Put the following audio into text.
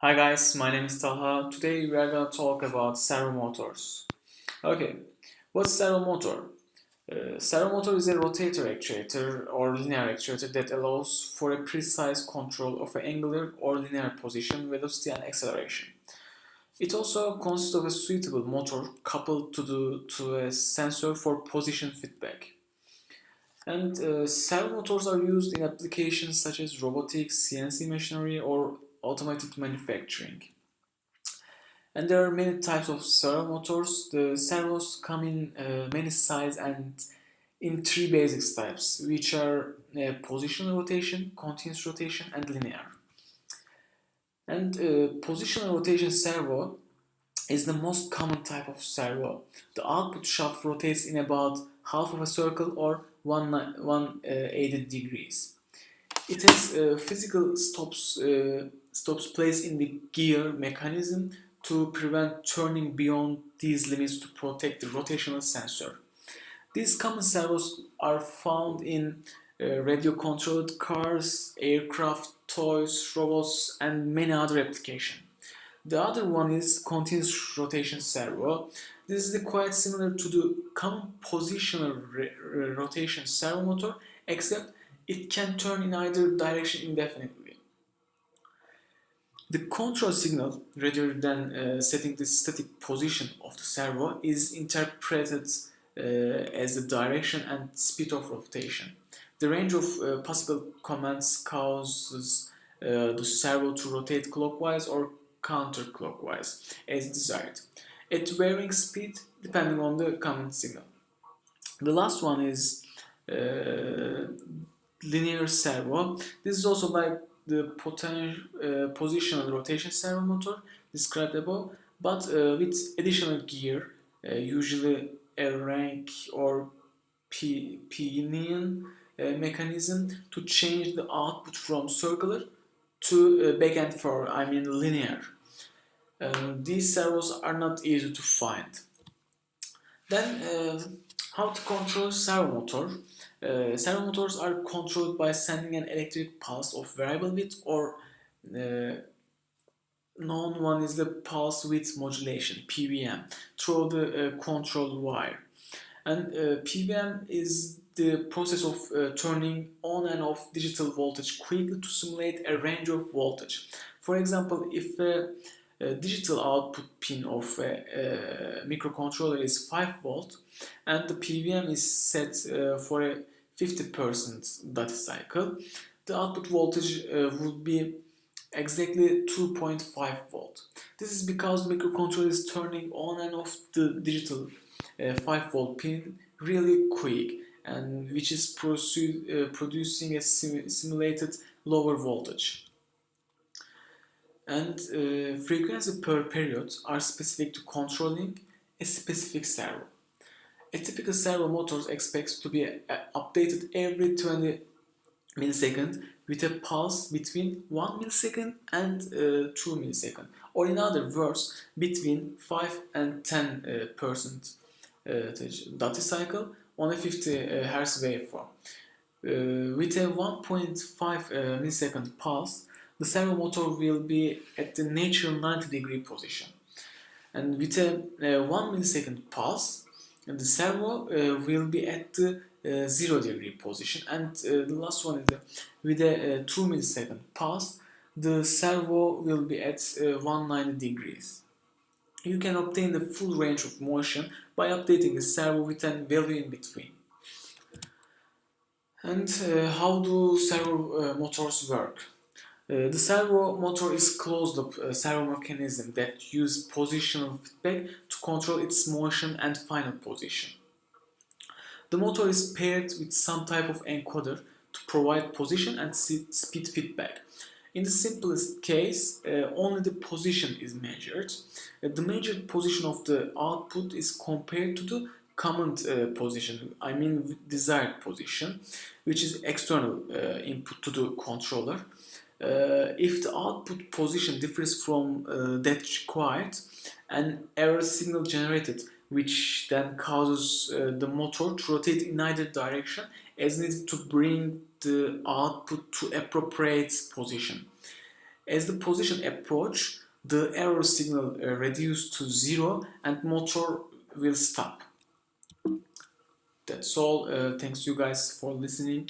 Hi guys, my name is Taha. Today we are going to talk about servo motors. Okay, what's servo motor? Servo motor is a rotator actuator or linear actuator that allows for a precise control of an angular or linear position, velocity and acceleration. It also consists of a suitable motor coupled to a sensor for position feedback. And servo motors are used in applications such as robotics, CNC machinery or automated manufacturing. And there are many types of servo motors. The servos come in many sizes and in three basic types, which are positional rotation, continuous rotation, and linear. And positional rotation servo is the most common type of servo. The output shaft rotates in about half of a circle or 180 degrees. It has physical stops placed in the gear mechanism to prevent turning beyond these limits to protect the rotational sensor. These common servos are found in radio-controlled cars, aircraft, toys, robots, and many other applications. The other one is continuous rotation servo. This is quite similar to the common positional rotation servo motor, except it can turn in either direction indefinitely. The control signal, rather than setting the static position of the servo, is interpreted as the direction and speed of rotation. The range of possible commands causes the servo to rotate clockwise or counterclockwise as desired, at varying speed depending on the command signal. The last one is linear servo. This is also like the positional rotation servo motor described above, but with additional gear, usually a rank or pinion mechanism to change the output from circular to back and forth, I mean linear. These servos are not easy to find. Then, how to control servo motor? Servo motors are controlled by sending an electric pulse of variable width, or known one is the pulse width modulation (PWM) through the control wire. And PWM is the process of turning on and off digital voltage quickly to simulate a range of voltage. For example, if a digital output pin of a microcontroller is 5 volt and the PWM is set for a 50% duty cycle, the output voltage would be exactly 2.5 volt. This is because the microcontroller is turning on and off the digital 5 volt pin really quick, and which is producing a simulated lower voltage. And frequency per period are specific to controlling a specific servo. A typical servo motor expects to be updated every 20 milliseconds with a pulse between 1 millisecond and 2 milliseconds, or in other words, between 5 and 10% duty cycle on a 50 Hz waveform. With a 1.5 millisecond pulse, the servo motor will be at the natural 90-degree position. And with a 1 millisecond pulse, the servo will be at the 0-degree position. And the last one is with a 2 millisecond pulse, the servo will be at 190 degrees. You can obtain the full range of motion by updating the servo with a value in between. And how do servo motors work? The servo motor is closed-loop servo mechanism that uses positional feedback to control its motion and final position. The motor is paired with some type of encoder to provide position and speed feedback. In the simplest case, only the position is measured. The measured position of the output is compared to the command position, I mean desired position, which is external input to the controller. If the output position differs from that required, an error signal generated, which then causes the motor to rotate in either direction as needed to bring the output to appropriate position. As the position approach, the error signal reduce to 0 and motor will stop. That's all. Thanks you guys for listening.